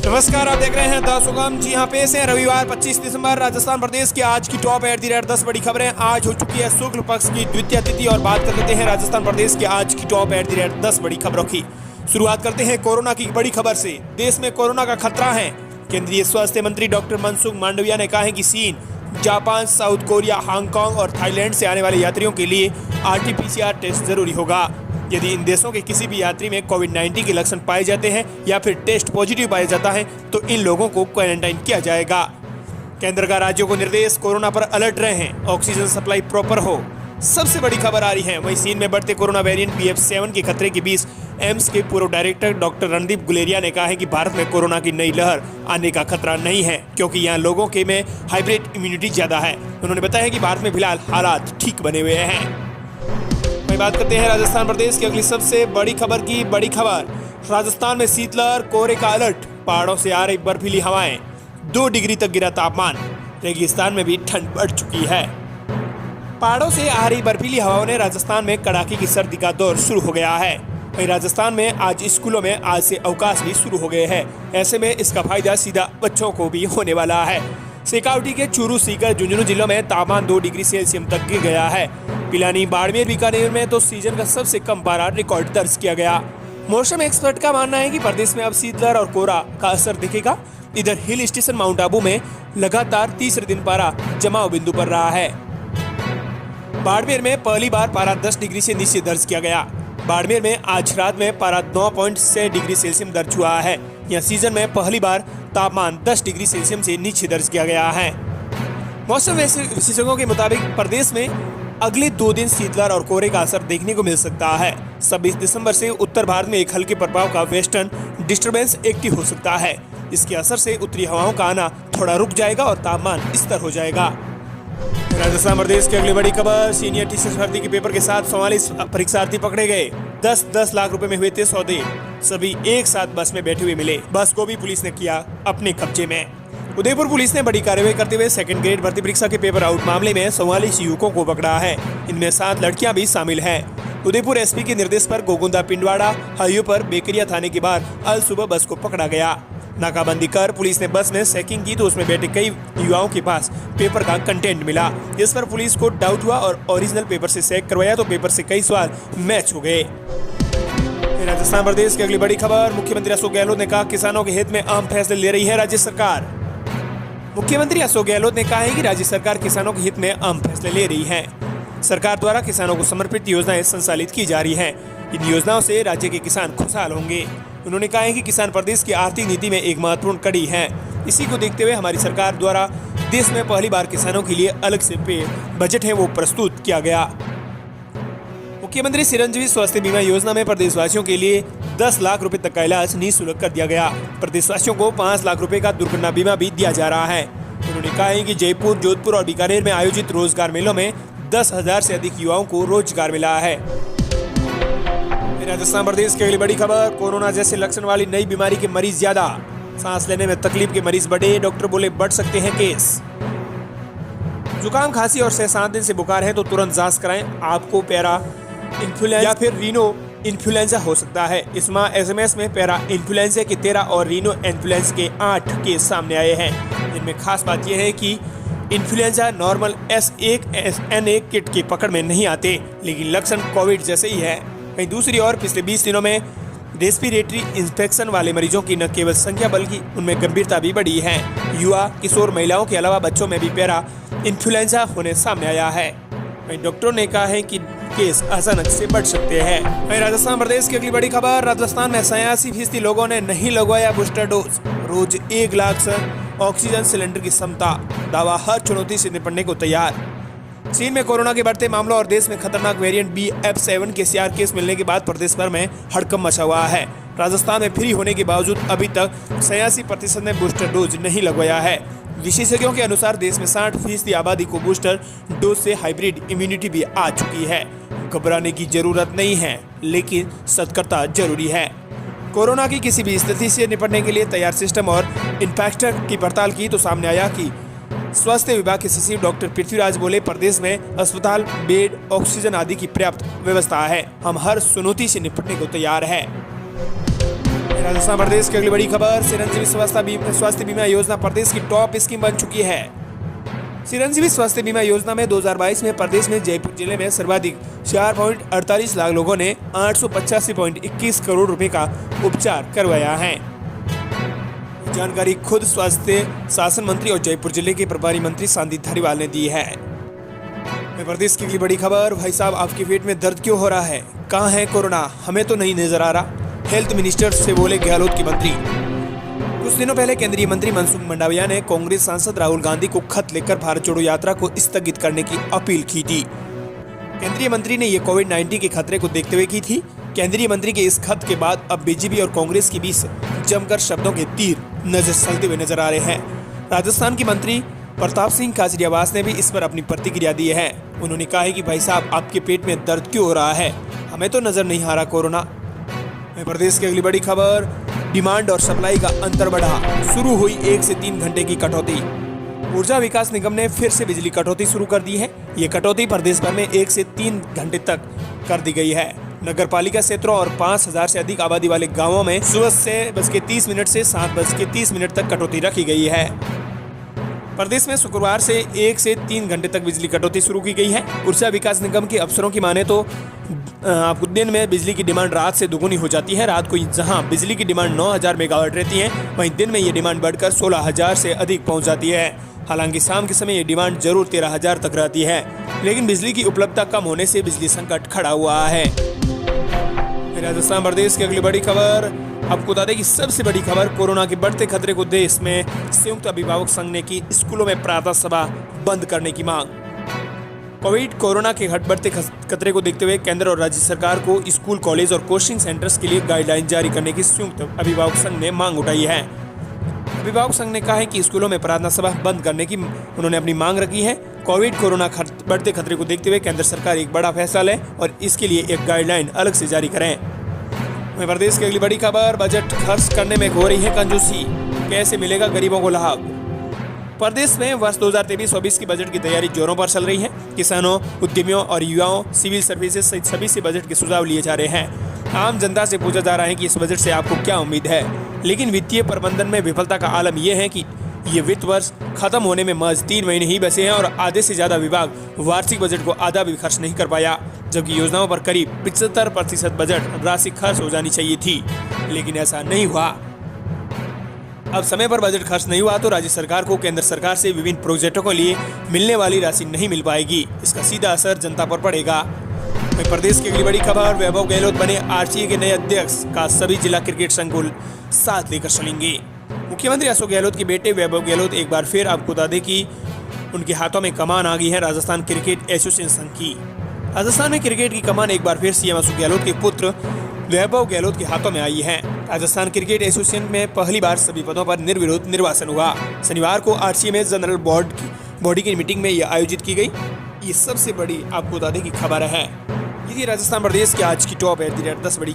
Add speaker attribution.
Speaker 1: नमस्कार, आप देख रहे हैं द सुगम। जी हाँ, पेश है रविवार 25 दिसंबर राजस्थान प्रदेश की आज की टॉप @ 10 बड़ी खबरें। आज हो चुकी है शुक्ल पक्ष की द्वितीय तिथि और बात कर लेते हैं राजस्थान प्रदेश की आज की टॉप @ 10 बड़ी खबरों की। शुरुआत करते हैं कोरोना की बड़ी खबर से। देश में कोरोना का खतरा है। केंद्रीय स्वास्थ्य मंत्री डॉक्टर मनसुख मांडविया ने कहा है कि चीन, जापान, साउथ कोरिया, हांगकांग और थाईलैंड से आने वाले यात्रियों के लिए RT-PCR टेस्ट जरूरी होगा। यदि इन देशों के किसी भी यात्री में कोविड-19 के लक्षण पाए जाते हैं या फिर टेस्ट पॉजिटिव पाया जाता है तो इन लोगों को क्वारंटाइन किया जाएगा। केंद्र का राज्यों को निर्देश, कोरोना पर अलर्ट रहें, ऑक्सीजन सप्लाई प्रॉपर हो। सबसे बड़ी खबर आ रही है, वहीं चीन में बढ़ते कोरोना वेरिएंट BF7 के खतरे के बीच एम्स के पूर्व डायरेक्टर डॉक्टर रणदीप गुलेरिया ने कहा है कि भारत में कोरोना की नई लहर आने का खतरा नहीं है, क्योंकि यहाँ लोगों के में हाइब्रिड इम्यूनिटी ज्यादा है। उन्होंने बताया कि भारत में फिलहाल हालात ठीक बने हुए हैं। वहीं बात करते हैं राजस्थान प्रदेश की अगली सबसे बड़ी खबर की। बड़ी खबर, राजस्थान में शीतलहर, कोहरे का अलर्ट, पहाड़ों से आ रही बर्फीली हवाएं, 2 डिग्री तक गिरा तापमान। रेगिस्तान में भी ठंड बढ़ चुकी है। पहाड़ों से आ रही बर्फीली हवाओं ने राजस्थान में कड़ाके की सर्दी का दौर शुरू हो गया है। वहीं राजस्थान में आज स्कूलों में आज से अवकाश भी शुरू हो गए हैं। ऐसे में इसका फायदा सीधा बच्चों को भी होने वाला है। शेखावटी के चूरू, सीकर, झुंझुनू जिलों में तापमान 2 डिग्री सेल्सियस तक गिर गया है। पिलानी, बाड़मेर, बीकानेर में तो सीजन का सबसे कम पारा रिकॉर्ड दर्ज किया गया। मौसम एक्सपर्ट का मानना है कि प्रदेश में अब शीतलहर और कोहरा का असर दिखेगा। इधर हिल स्टेशन माउंट आबू में लगातार तीसरे दिन पारा जमाव बिंदु पर रहा है। बाड़मेर में पहली बार पारा 10 डिग्री से नीचे दर्ज किया गया। बाड़मेर में आज रात में पारा 9.6 डिग्री सेल्सियस दर्ज हुआ है। यह सीजन में पहली बार तापमान 10 डिग्री सेल्सियस से नीचे दर्ज किया गया है। मौसम विशेषज्ञों के मुताबिक प्रदेश में अगले 2 दिन शीतलहर और कोहरे का असर देखने को मिल सकता है। 26 दिसंबर से उत्तर भारत में एक हल्के प्रभाव का वेस्टर्न डिस्टर्बेंस एक्टिव हो सकता है। इसके असर से उत्तरी हवाओं का आना थोड़ा रुक जाएगा और तापमान स्थिर हो जाएगा। राजस्थान प्रदेश की अगली बड़ी खबर, सीनियर टीचर भर्ती के पेपर के साथ 44 परीक्षार्थी पकड़े गए। 10-10 लाख रुपए में हुए थे सौदे। सभी एक साथ बस में बैठे हुए मिले। बस को भी पुलिस ने किया अपने कब्जे में। उदयपुर पुलिस ने बड़ी कार्रवाई करते हुए सेकंड ग्रेड भर्ती परीक्षा के पेपर आउट मामले में 44 युवकों को पकड़ा है। इनमें 7 लड़कियां भी शामिल हैं। उदयपुर SP के निर्देश पर गोगुंदा पिंडवाड़ा हाईवे पर बेकरिया थाने के बाद अल सुबह बस को पकड़ा गया। नाकाबंदी कर पुलिस ने बस में चेकिंग की तो उसमें बैठे कई युवाओं के पास पेपर का कंटेंट मिला। इस पर पुलिस को डाउट हुआ और ओरिजिनल पेपर से चेक करवाया तो पेपर से कई सवाल मैच हो गए। राजस्थान प्रदेश की अगली बड़ी खबर, मुख्यमंत्री अशोक गहलोत ने कहा किसानों के हित में अहम फैसले ले रही है राज्य सरकार। मुख्यमंत्री अशोक गहलोत ने कहा है कि राज्य सरकार किसानों के हित में अहम फैसले ले रही है। सरकार द्वारा किसानों को समर्पित योजनाएं संचालित की जा रही हैं। इन योजनाओं से राज्य के किसान खुशहाल होंगे। उन्होंने कहा है कि किसान प्रदेश की आर्थिक नीति में एक महत्वपूर्ण कड़ी है। इसी को देखते हुए हमारी सरकार द्वारा देश में पहली बार किसानों के लिए अलग से बजट है वो प्रस्तुत किया गया। मुख्यमंत्री चिरंजीवी स्वास्थ्य बीमा योजना में प्रदेशवासियों के लिए 10 लाख रुपए तक का इलाज निःशुल्क कर दिया गया। प्रदेशवासियों को 5 लाख रुपए का दुर्घटना बीमा भी दिया जा रहा है। उन्होंने कहा है कि जयपुर, जोधपुर और बीकानेर में आयोजित रोजगार मेलों में 10,000 से अधिक युवाओं को रोजगार मिला है। राजस्थान प्रदेश की अगली बड़ी खबर, कोरोना जैसे लक्षण वाली नई बीमारी के मरीज ज्यादा, सांस लेने में तकलीफ के मरीज बढ़े। डॉक्टर बोले बढ़ सकते हैं केस। जुकाम, खांसी और 6-7 दिन से बुखार है तो तुरंत जांच कराएं। आपको पैरा इन्फ्लुएंजा या फिर रीनो इन्फ्लुएंजा हो सकता है। इस माह SMS में पैरा इन्फ्लुएंजा के 13 और रीनो इन्फ्लुएंजा के 8 केस सामने आए हैं। इनमें खास बात यह है कि इन्फ्लुएंजा नॉर्मल S1N1 किट की पकड़ में नहीं आते, लेकिन लक्षण कोविड जैसे ही है। वहीं दूसरी ओर पिछले 20 दिनों में रेस्पिरेटरी इन्फेक्शन वाले मरीजों की न केवल संख्या बल्कि उनमें गंभीरता भी बढ़ी है। युवा, किशोर, महिलाओं के अलावा बच्चों में भी पैरा इन्फ्लुएंजा होने सामने आया है। वहीं डॉक्टरों ने कहा है कि केस अचानक से बढ़ सकते हैं। वहीं राजस्थान प्रदेश की अगली बड़ी खबर, राजस्थान में 86% लोगों ने नहीं लगवाया बूस्टर डोज। रोज 1 लाख ऑक्सीजन सिलेंडर की क्षमता, दावा हर चुनौती से निपटने को तैयार। चीन में कोरोना के बढ़ते मामलों और देश में खतरनाक वेरिएंट BF7 के CR केस मिलने के बाद प्रदेश भर में हड़कंप मचा हुआ है। राजस्थान में फ्री होने के बावजूद अभी तक 86% ने बूस्टर डोज नहीं लगवाया है। विशेषज्ञों के अनुसार देश में 60% आबादी को बूस्टर डोज से हाइब्रिड इम्यूनिटी भी आ चुकी है। घबराने की जरूरत नहीं है, लेकिन सतर्कता जरूरी है। कोरोना की किसी भी स्थिति से निपटने के लिए तैयार सिस्टम और इन्फेक्टर की पड़ताल की तो सामने आया कि स्वास्थ्य विभाग के सचिव डॉक्टर पृथ्वीराज बोले प्रदेश में अस्पताल, बेड, ऑक्सीजन आदि की पर्याप्त व्यवस्था है। हम हर चुनौती से निपटने को तैयार है। राजस्थान प्रदेश की अगली बड़ी खबर, चिरंजीवी स्वास्थ्य बीमा योजना प्रदेश की टॉप स्कीम बन चुकी है। चिरंजीवी स्वास्थ्य बीमा योजना में 2022 में प्रदेश में जयपुर जिले में सर्वाधिक 4.48 लाख लोगों ने 885.21 करोड़ रुपए का उपचार करवाया है। जानकारी खुद स्वास्थ्य शासन मंत्री और जयपुर जिले के प्रभारी मंत्री संदीप धारीवाल ने दी है। प्रदेश की अगली बड़ी खबर, भाई साहब आपके पेट में दर्द क्यों हो रहा है, कहाँ है कोरोना, हमें तो नहीं नजर आ रहा, हेल्थ मिनिस्टर से बोले गहलोत की मंत्री। कुछ दिनों पहले केंद्रीय मंत्री मनसुख मंडाविया ने कांग्रेस सांसद राहुल गांधी को खत लिखकर भारत जोड़ो यात्रा को स्थगित करने की अपील की थी। केंद्रीय मंत्री ने ये कोविड-19 के खतरे को देखते हुए की थी। केंद्रीय मंत्री के इस खत के बाद अब बीजेपी और कांग्रेस के बीच जमकर शब्दों के तीर नजर चलते हुए नजर आ रहे हैं। राजस्थान के मंत्री प्रताप सिंह खाचरियावास ने भी इस पर अपनी प्रतिक्रिया दी है। उन्होंने कहा है कि भाई साहब आपके पेट में दर्द क्यों हो रहा है, हमें तो नजर नहीं आ रहा कोरोना। प्रदेश की अगली बड़ी खबर, डिमांड और सप्लाई का अंतर बढ़ा, शुरू हुई 1 से 3 घंटे की कटौती। ऊर्जा विकास निगम ने फिर से बिजली कटौती शुरू कर दी है। ये कटौती प्रदेश भर में 1 से 3 घंटे तक कर दी गई है। नगर पालिका क्षेत्रों और 5000 से अधिक आबादी वाले गाँवों में सुबह 6:30 से 7:30 तक कटौती रखी गई है। प्रदेश में शुक्रवार से 1 से 3 घंटे तक बिजली कटौती शुरू की गई है। ऊर्जा विकास निगम के अफसरों की माने तो आपको दिन में बिजली की डिमांड रात से दुगुनी हो जाती है। रात को जहां बिजली की डिमांड 9000 मेगावाट रहती है, वहीं दिन में ये डिमांड बढ़कर 16000 से अधिक पहुंच जाती है। हालांकि शाम के समय ये डिमांड जरूर 13000 तक रहती है, लेकिन बिजली की उपलब्धता कम होने से बिजली संकट खड़ा हुआ है। राजस्थान प्रदेश की अगली बड़ी खबर, आपको बता दें कि सबसे बड़ी खबर, कोरोना के बढ़ते खतरे को देश में संयुक्त अभिभावक संघ ने की स्कूलों में प्रातः सभा बंद करने की मांग। कोरोना के बढ़ते खतरे को देखते हुए केंद्र और राज्य सरकार को स्कूल, कॉलेज और कोचिंग सेंटर्स के लिए गाइडलाइन जारी करने की संयुक्त अभिभावक संघ ने मांग उठाई है। अभिभावक संघ ने कहा है कि स्कूलों में प्रार्थना सभा बंद करने की उन्होंने अपनी मांग रखी है। कोरोना बढ़ते खतरे को देखते हुए केंद्र सरकार एक बड़ा फैसला ले और इसके लिए एक गाइडलाइन अलग से जारी करें। प्रदेश की अगली बड़ी खबर, बजट खर्च करने में हो रही है कंजूसी, कैसे मिलेगा गरीबों को लाभ। प्रदेश में वर्ष 2023-24 की बजट की तैयारी जोरों पर चल रही है। किसानों, उद्यमियों और युवाओं, सिविल सर्विसेज सहित सभी से बजट के सुझाव लिए जा रहे हैं। आम जनता से पूछा जा रहा है कि इस बजट से आपको क्या उम्मीद है, लेकिन वित्तीय प्रबंधन में विफलता का आलम यह है कि ये वित्त वर्ष खत्म होने में महज 3 महीने ही बचे हैं और आधे से ज्यादा विभाग वार्षिक बजट को आधा भी खर्च नहीं कर पाया, जबकि योजनाओं पर करीब 75% बजट राशि खर्च हो जानी चाहिए थी, लेकिन ऐसा नहीं हुआ। अब समय पर बजट खर्च नहीं हुआ तो राज्य सरकार को केंद्र सरकार से विभिन्न प्रोजेक्टों के लिए मिलने वाली राशि नहीं मिल पाएगी। इसका सीधा असर जनता पर पड़ेगा। प्रदेश की अगली बड़ी खबर, वैभव गहलोत बने आरसीए के नए अध्यक्ष का सभी जिला क्रिकेट संघ को साथ लेकर चलेंगे। मुख्यमंत्री अशोक गहलोत के बेटे वैभव गहलोत एक बार फिर आपको बता दें कि उनके हाथों में कमान आ गई है राजस्थान क्रिकेट एसोसिएशन की। राजस्थान में क्रिकेट की कमान एक बार फिर सीएम अशोक गहलोत के पुत्र वैभव गहलोत के हाथों में आई है। राजस्थान क्रिकेट एसोसिएशन में पहली बार सभी पदों पर निर्विरोध निर्वाचन हुआ। शनिवार को आरसीए में जनरल बॉडी की मीटिंग में यह आयोजित की गई। ये सबसे बड़ी आपको बता दें कि खबर है। ये राजस्थान प्रदेश की आज की टॉप 10 बड़ी